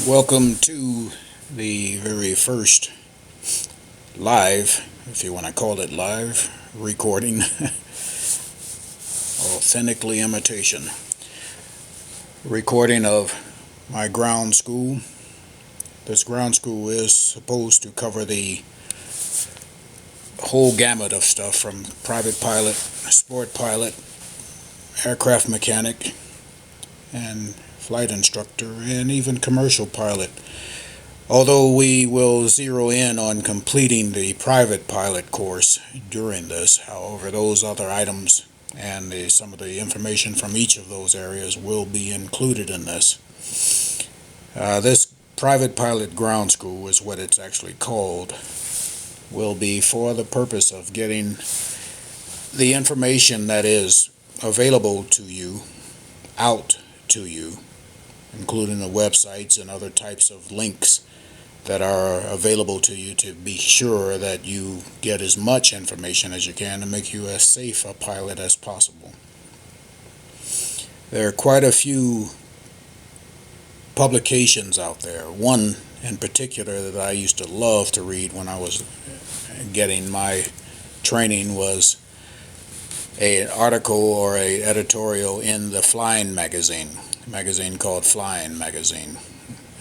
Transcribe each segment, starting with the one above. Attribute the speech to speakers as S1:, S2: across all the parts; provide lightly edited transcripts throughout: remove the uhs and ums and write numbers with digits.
S1: Welcome to the very first live, if you want to call it live, recording, authentically imitation, recording of my ground school. This ground school is supposed to cover the whole gamut of stuff from private pilot, sport pilot, aircraft mechanic, and flight instructor, and even commercial pilot. Although we will zero in on completing the private pilot course during this, however, those other items and some of the information from each of those areas will be included in this. This private pilot ground school is what it's actually called, will be for the purpose of getting the information that is available to you out to you, including the websites and other types of links that are available to you, to be sure that you get as much information as you can to make you as safe a pilot as possible. There are quite a few publications out there. One in particular that I used to love to read when I was getting my training was an article or an editorial in the Flying magazine, a magazine called Flying Magazine.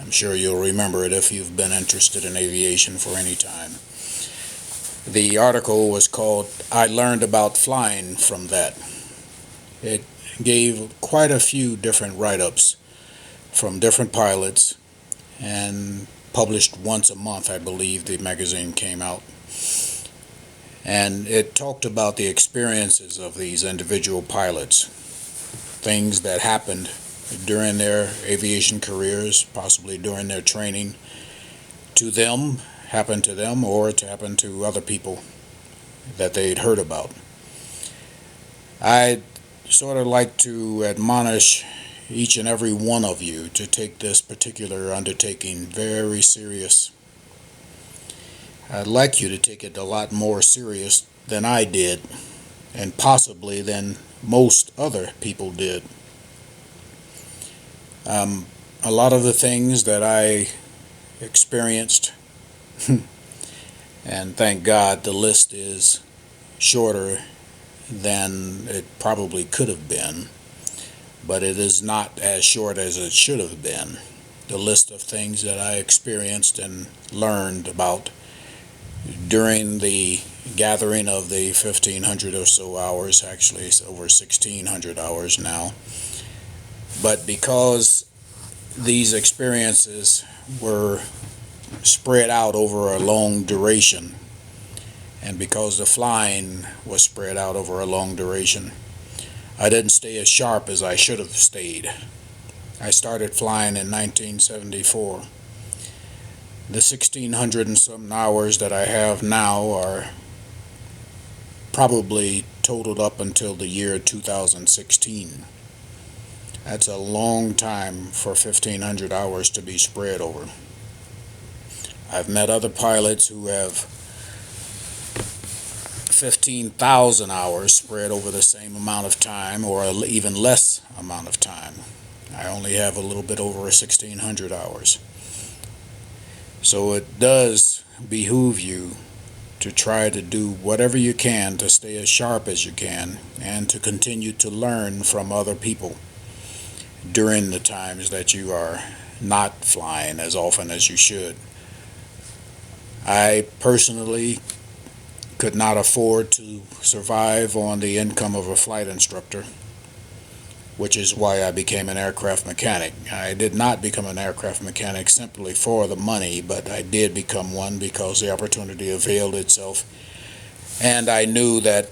S1: I'm sure you'll remember it if you've been interested in aviation for any time. The article was called "I Learned About Flying from That." It gave quite a few different write-ups from different pilots, and published once a month, I believe the magazine came out. And it talked about the experiences of these individual pilots, things that happened during their aviation careers, possibly during their training, to them, happened to them, or to happen to other people that they'd heard about. I'd sort of like to admonish each and every one of you to take this particular undertaking very serious. I'd like you to take it a lot more serious than I did, and possibly than most other people did. A lot of the things that I experienced, and thank God the list is shorter than it probably could have been, but it is not as short as it should have been. The list of things that I experienced and learned about during the gathering of the 1,500 or so hours, actually it's over 1,600 hours now. But because these experiences were spread out over a long duration, and because the flying was spread out over a long duration, I didn't stay as sharp as I should have stayed. I started flying in 1974. The 1,600 and some hours that I have now are probably totaled up until the year 2016. That's a long time for 1,500 hours to be spread over. I've met other pilots who have 15,000 hours spread over the same amount of time, or even less amount of time. I only have a little bit over 1,600 hours. So it does behoove you to try to do whatever you can to stay as sharp as you can, and to continue to learn from other people during the times that you are not flying as often as you should. I personally could not afford to survive on the income of a flight instructor, which is why I became an aircraft mechanic. I did not become an aircraft mechanic simply for the money, but I did become one because the opportunity availed itself, and I knew that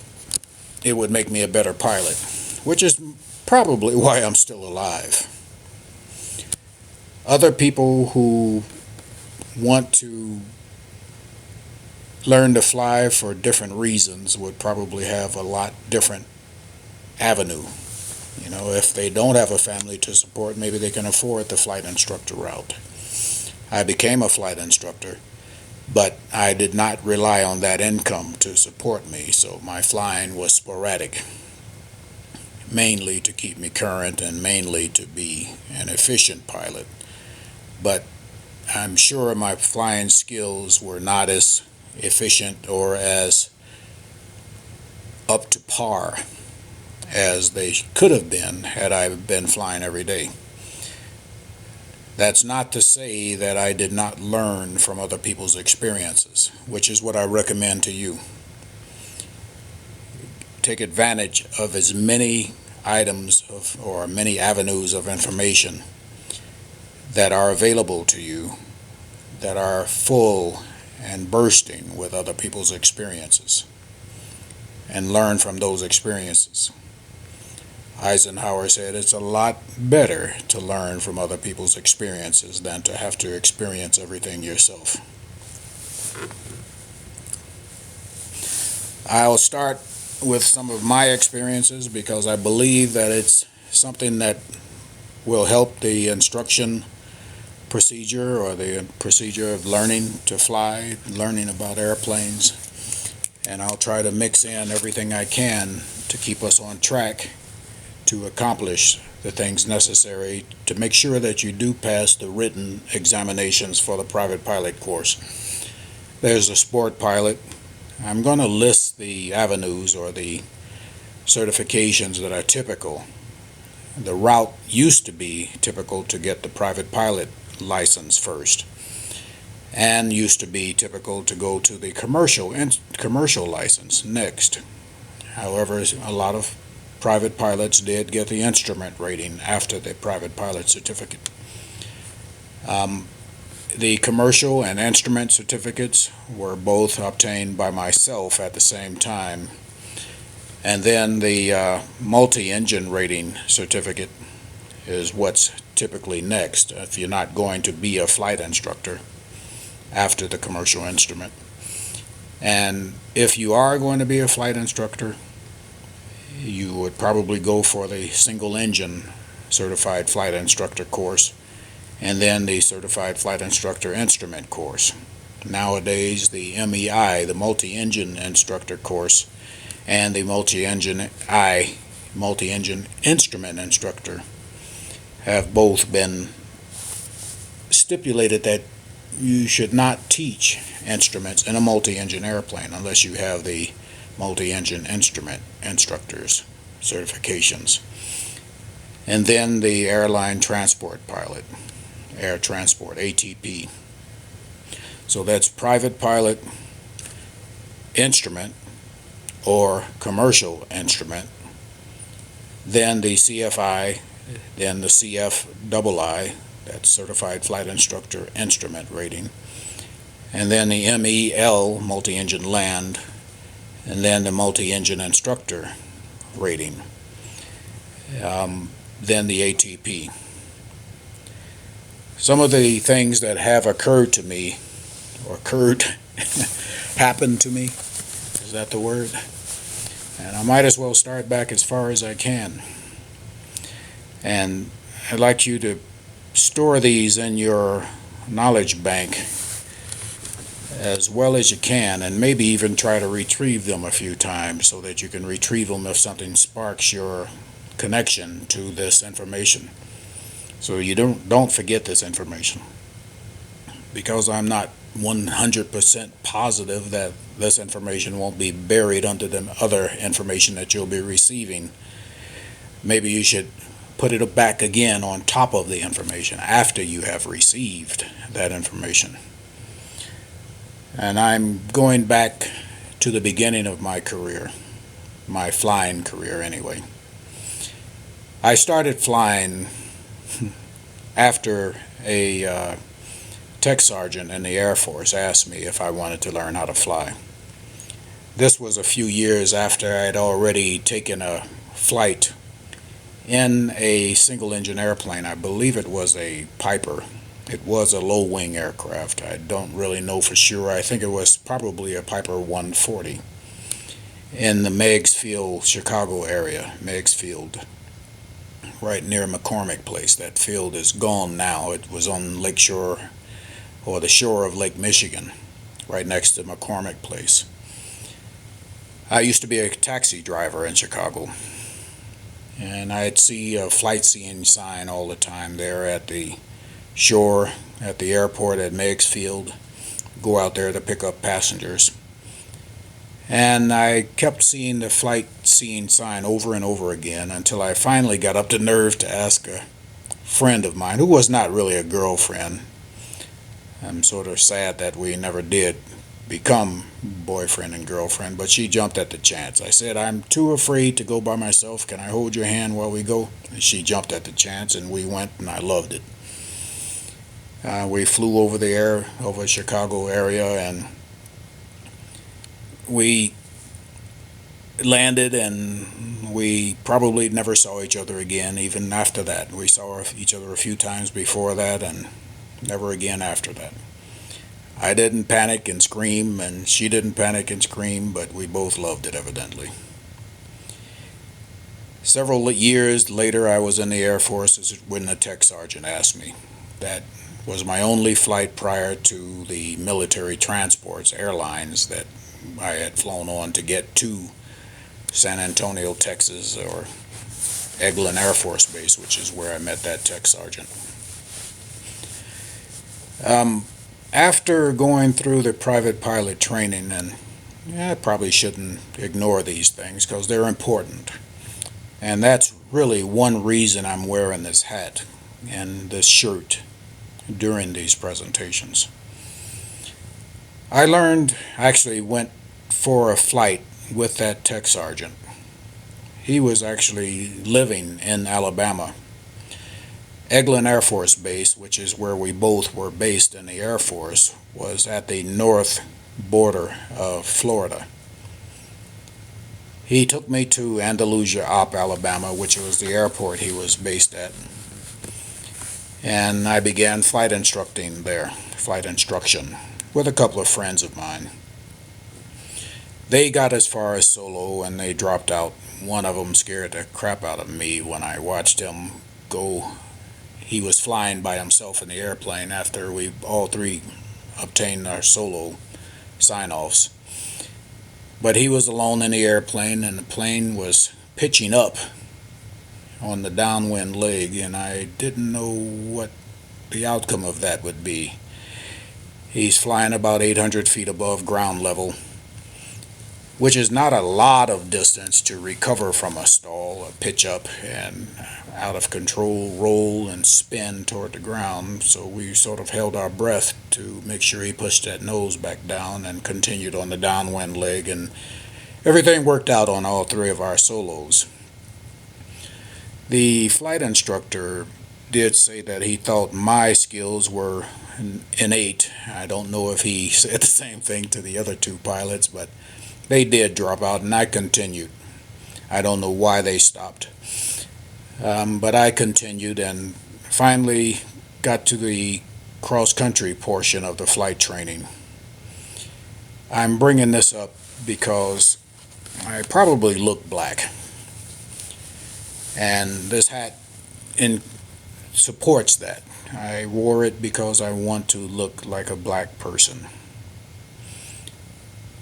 S1: it would make me a better pilot, which is probably why I'm still alive. Other people who want to learn to fly for different reasons would probably have a lot different avenue. You know, if they don't have a family to support, maybe they can afford the flight instructor route. I became a flight instructor, but I did not rely on that income to support me, so my flying was sporadic, mainly to keep me current and mainly to be an efficient pilot. But I'm sure my flying skills were not as efficient or as up to par as they could have been had I been flying every day. That's not to say that I did not learn from other people's experiences, which is what I recommend to you. Take advantage of as many items or many avenues of information that are available to you that are full and bursting with other people's experiences, and learn from those experiences. Eisenhower said it's a lot better to learn from other people's experiences than to have to experience everything yourself. I'll start with some of my experiences because I believe that it's something that will help the instruction procedure or the procedure of learning to fly, learning about airplanes, and I'll try to mix in everything I can to keep us on track to accomplish the things necessary to make sure that you do pass the written examinations for the private pilot course. There's a sport pilot. I'm going to list the avenues or the certifications that are typical. The route used to be typical to get the private pilot license first, and used to be typical to go to the commercial license next. However, a lot of private pilots did get the instrument rating after the private pilot certificate. The commercial and instrument certificates were both obtained by myself at the same time. And then the multi-engine rating certificate is what's typically next if you're not going to be a flight instructor after the commercial instrument. And if you are going to be a flight instructor, you would probably go for the single engine certified flight instructor course and then the certified flight instructor instrument course. Nowadays, the MEI, the multi-engine instructor course, and the multi-engine instrument instructor have both been stipulated that you should not teach instruments in a multi-engine airplane unless you have the multi-engine instrument instructors certifications. And then the airline transport pilot, air transport, ATP. So that's private pilot instrument or commercial instrument, then the CFI, then the CFII, that's certified flight instructor instrument rating, and then the MEL, multi-engine land, and then the multi-engine instructor rating, then the ATP. Some of the things that have occurred to me, or happened to me, is that the word? And I might as well start back as far as I can. And I'd like you to store these in your knowledge bank as well as you can, and maybe even try to retrieve them a few times so that you can retrieve them if something sparks your connection to this information. So you don't forget this information. Because I'm not 100% positive that this information won't be buried under the other information that you'll be receiving, maybe you should put it back again on top of the information after you have received that information. And I'm going back to the beginning of my career, my flying career anyway. I started flying after a tech sergeant in the Air Force asked me if I wanted to learn how to fly. This was a few years after I had already taken a flight in a single-engine airplane. I believe it was a Piper. It was a low-wing aircraft. I don't really know for sure. I think it was probably a Piper 140 in the Meigs Field, Chicago area. Meigs Field, right near McCormick Place. That field is gone now. It was on Lake Shore, or the shore of Lake Michigan, right next to McCormick Place. I used to be a taxi driver in Chicago, and I'd see a flight scene sign all the time there at the shore at the airport at Meigs Field, go out there to pick up passengers. And I kept seeing the flight scene sign over and over again until I finally got up the nerve to ask a friend of mine, who was not really a girlfriend. I'm sort of sad that we never did become boyfriend and girlfriend, but she jumped at the chance. I said, "I'm too afraid to go by myself. Can I hold your hand while we go?" And she jumped at the chance, and we went, and I loved it. We flew over over Chicago area, and we landed, and we probably never saw each other again even after that. We saw each other a few times before that, and never again after that. I didn't panic and scream, and she didn't panic and scream, but we both loved it, evidently. Several years later, I was in the Air Force when the tech sergeant asked me. That was my only flight prior to the military transports, airlines, that I had flown on to get to San Antonio, Texas, or Eglin Air Force Base, which is where I met that tech sergeant. After going through the private pilot training, and I probably shouldn't ignore these things because they're important. And that's really one reason I'm wearing this hat and this shirt during these presentations. I actually went for a flight with that tech sergeant. He was actually living in Alabama. Eglin Air Force Base, which is where we both were based in the Air Force, was at the north border of Florida. He took me to Andalusia Op, Alabama, which was the airport he was based at. And I began flight instruction with a couple of friends of mine. They got as far as solo and they dropped out. One of them scared the crap out of me when I watched him go. He was flying by himself in the airplane after we all three obtained our solo sign-offs. But he was alone in the airplane, and the plane was pitching up on the downwind leg, and I didn't know what the outcome of that would be. He's flying about 800 feet above ground level, which is not a lot of distance to recover from a stall, a pitch up, and out of control roll and spin toward the ground. So we sort of held our breath to make sure he pushed that nose back down and continued on the downwind leg, and everything worked out on all three of our solos. The flight instructor did say that he thought my skills were innate. I don't know if he said the same thing to the other two pilots, but they did drop out, and I continued. I don't know why they stopped. But I continued and finally got to the cross-country portion of the flight training. I'm bringing this up because I probably look black. And this hat supports that. I wore it because I want to look like a black person.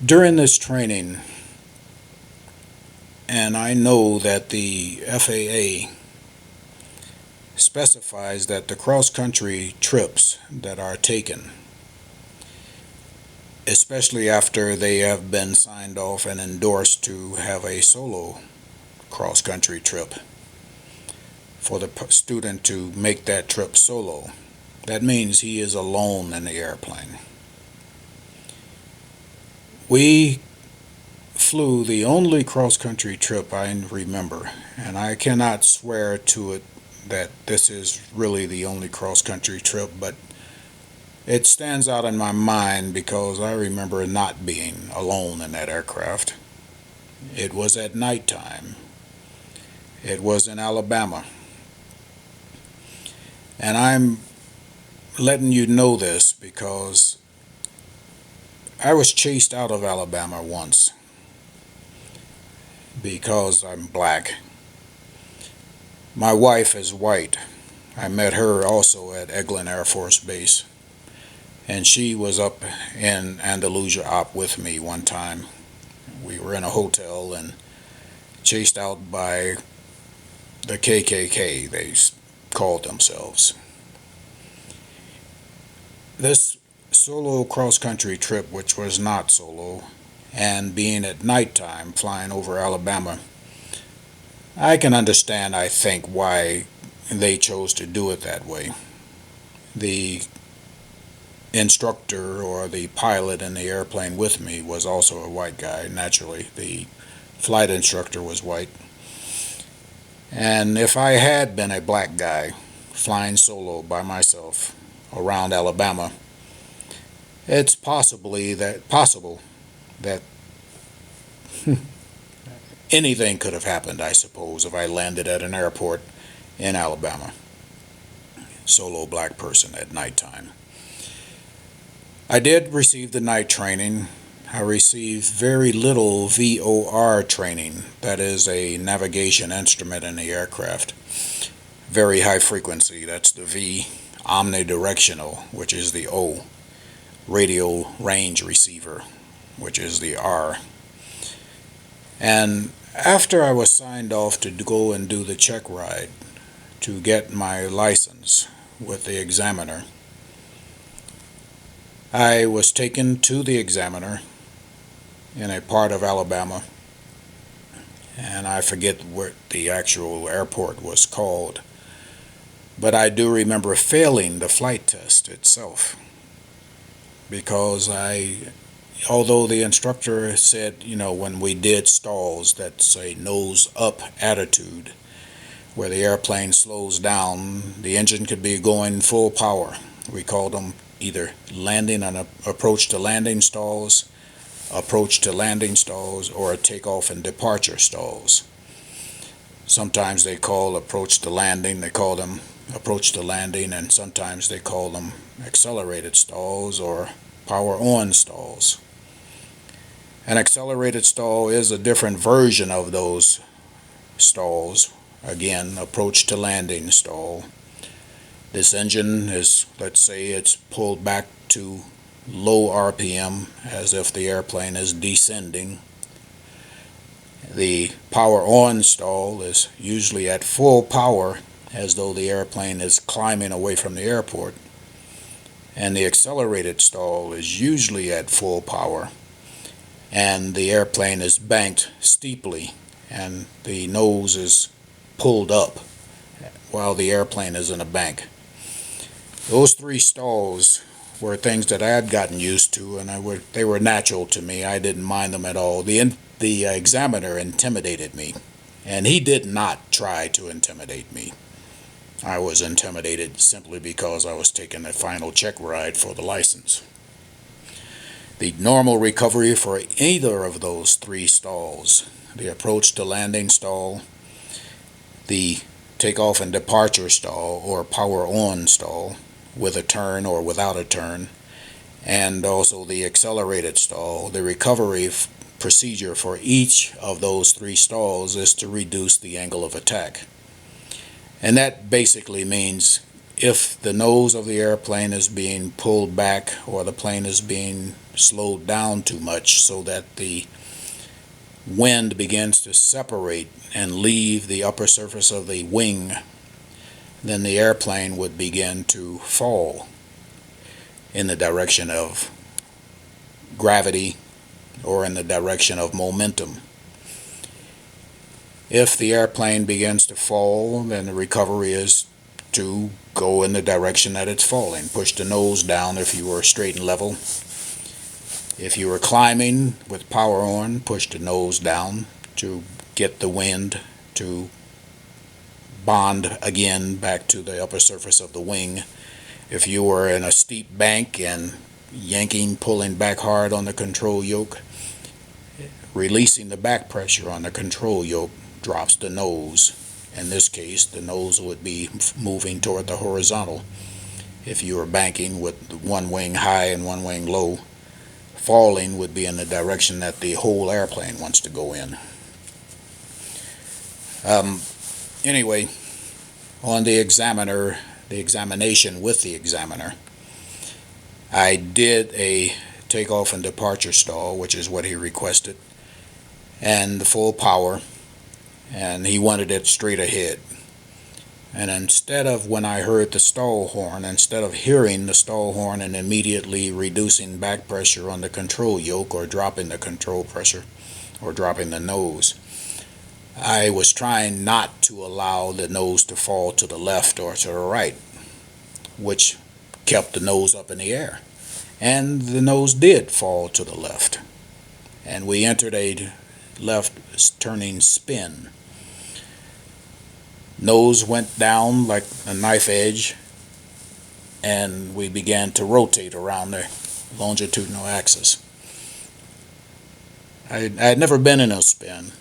S1: During this training, and I know that the FAA specifies that the cross-country trips that are taken, especially after they have been signed off and endorsed to have a solo cross-country trip, for the student to make that trip solo, that means he is alone in the airplane. We flew the only cross-country trip I remember, and I cannot swear to it that this is really the only cross-country trip, but it stands out in my mind because I remember not being alone in that aircraft. It was at nighttime. It was in Alabama. And I'm letting you know this because I was chased out of Alabama once because I'm black. My wife is white. I met her also at Eglin Air Force Base, and she was up in Andalusia Op with me one time. We were in a hotel and chased out by the KKK, they called themselves. This solo cross-country trip, which was not solo, and being at nighttime flying over Alabama, I can understand, I think, why they chose to do it that way. The instructor or the pilot in the airplane with me was also a white guy, naturally. The flight instructor was white. And if I had been a black guy flying solo by myself around Alabama, it's possible that anything could have happened, I suppose, if I landed at an airport in Alabama. Solo black person at nighttime. I did receive the night training. I received very little VOR training, that is a navigation instrument in the aircraft. Very high frequency, that's the V. Omnidirectional, which is the O. Radio range receiver, which is the R. And after I was signed off to go and do the check ride to get my license with the examiner, I was taken to the examiner in a part of Alabama, and I forget what the actual airport was called, but I do remember failing the flight test itself because although the instructor said, when we did stalls, that's a nose up attitude, where the airplane slows down, the engine could be going full power. We called them either landing and approach to landing stalls, or takeoff and departure stalls. Sometimes they call approach to landing, they call them approach to landing, and sometimes they call them accelerated stalls or power on stalls. An accelerated stall is a different version of those stalls. Again, approach to landing stall. This engine is, let's say, it's pulled back to low RPM as if the airplane is descending. The power on stall is usually at full power as though the airplane is climbing away from the airport. And the accelerated stall is usually at full power and the airplane is banked steeply and the nose is pulled up while the airplane is in a bank. Those three stalls were things that I had gotten used to, and they were natural to me. I didn't mind them at all. The examiner intimidated me, and he did not try to intimidate me. I was intimidated simply because I was taking a final check ride for the license. The normal recovery for either of those three stalls, the approach to landing stall, the takeoff and departure stall or power on stall with a turn or without a turn, and also the accelerated stall, the recovery procedure for each of those three stalls is to reduce the angle of attack. And that basically means if the nose of the airplane is being pulled back or the plane is being slowed down too much so that the wind begins to separate and leave the upper surface of the wing, then the airplane would begin to fall in the direction of gravity or in the direction of momentum. If the airplane begins to fall, then the recovery is to go in the direction that it's falling. Push the nose down if you were straight and level. If you were climbing with power on, push the nose down to get the wind to bond again back to the upper surface of the wing. If you were in a steep bank and pulling back hard on the control yoke, releasing the back pressure on the control yoke drops the nose. In this case, the nose would be moving toward the horizontal. If you were banking with one wing high and one wing low, falling would be in the direction that the whole airplane wants to go in. Anyway, on the examination with the examiner, I did a takeoff and departure stall, which is what he requested, and the full power, and he wanted it straight ahead. And instead of when I heard the stall horn, instead of hearing the stall horn and immediately reducing back pressure on the control yoke or dropping the control pressure or dropping the nose, I was trying not to allow the nose to fall to the left or to the right, which kept the nose up in the air. And the nose did fall to the left. And we entered a left turning spin. Nose went down like a knife edge, and we began to rotate around the longitudinal axis. I had never been in a spin.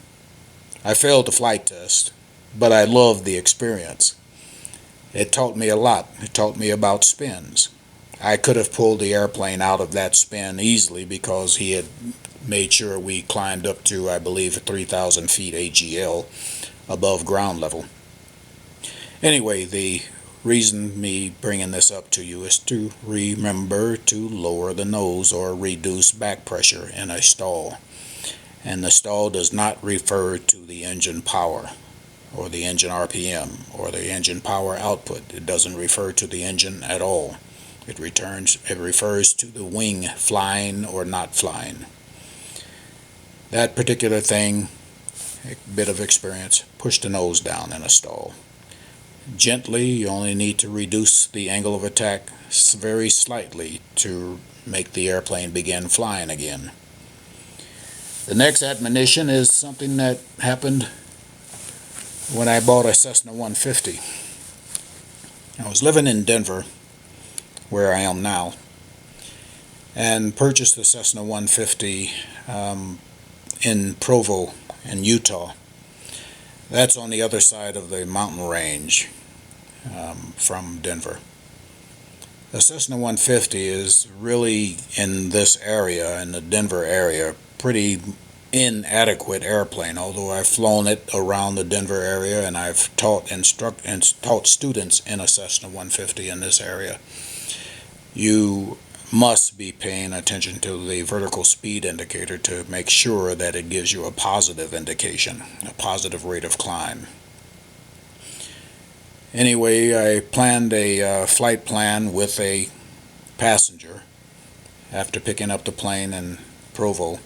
S1: I failed the flight test, but I loved the experience. It taught me a lot. It taught me about spins. I could have pulled the airplane out of that spin easily because he had made sure we climbed up to, I believe, 3,000 feet AGL above ground level. Anyway, the reason me bringing this up to you is to remember to lower the nose or reduce back pressure in a stall. And the stall does not refer to the engine power or the engine RPM or the engine power output. It doesn't refer to the engine at all. It refers to the wing flying or not flying. That particular thing, a bit of experience, push the nose down in a stall. Gently, you only need to reduce the angle of attack very slightly to make the airplane begin flying again. The next admonition is something that happened when I bought a Cessna 150. I was living in Denver, where I am now, and purchased the Cessna 150 in Provo, in Utah. That's on the other side of the mountain range from Denver. The Cessna 150 is really in this area, in the Denver area, pretty inadequate airplane, although I've flown it around the Denver area and I've taught students in a Cessna 150 in this area. You must be paying attention to the vertical speed indicator to make sure that it gives you a positive indication, a positive rate of climb. Anyway, I planned a flight plan with a passenger after picking up the plane in Provo.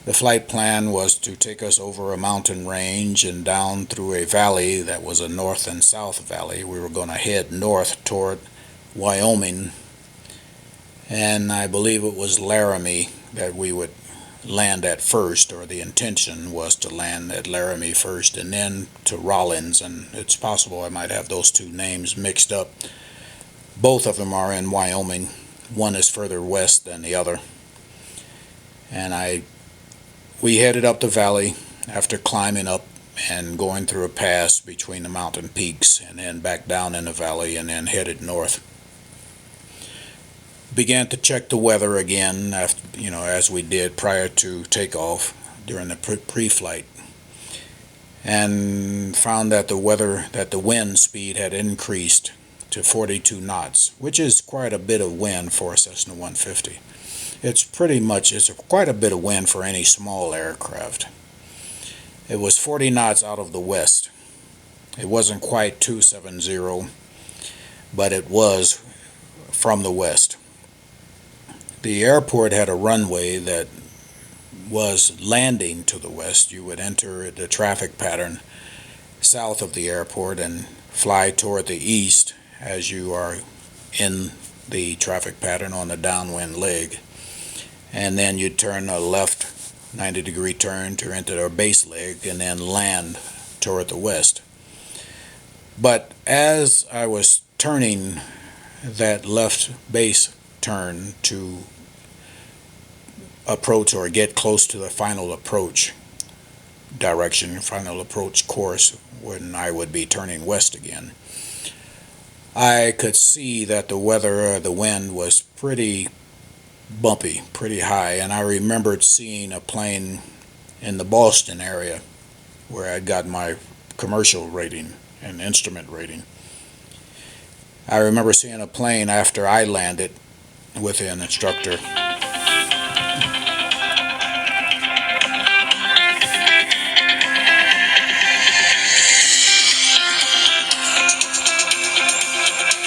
S1: The flight plan was to take us over a mountain range and down through a valley that was a north and south valley. We were going to head north toward Wyoming, and I believe it was Laramie that we would land at first, or the intention was to land at Laramie first and then to Rollins, and it's possible I might have those two names mixed up. Both of them are in Wyoming. One is further west than the other. And we headed up the valley after climbing up and going through a pass between the mountain peaks and then back down in the valley and then headed north. Began to check the weather again after, as we did prior to takeoff during the pre-flight, and found that the wind speed had increased to 42 knots, which is quite a bit of wind for a Cessna 150. It's quite a bit of wind for any small aircraft. It was 40 knots out of the west. It wasn't quite 270, but it was from the west. The airport had a runway that was landing to the west. You would enter the traffic pattern south of the airport and fly toward the east as you are in the traffic pattern on the downwind leg. And then you'd turn a left 90-degree turn to enter our base leg and then land toward the west. But as I was turning that left base turn to approach or get close to the final approach direction, final approach course, when I would be turning west again, I could see that the wind was pretty bumpy, pretty high, and I remembered seeing a plane in the Boston area where I'd got my commercial rating and instrument rating. I remember seeing a plane after I landed with an instructor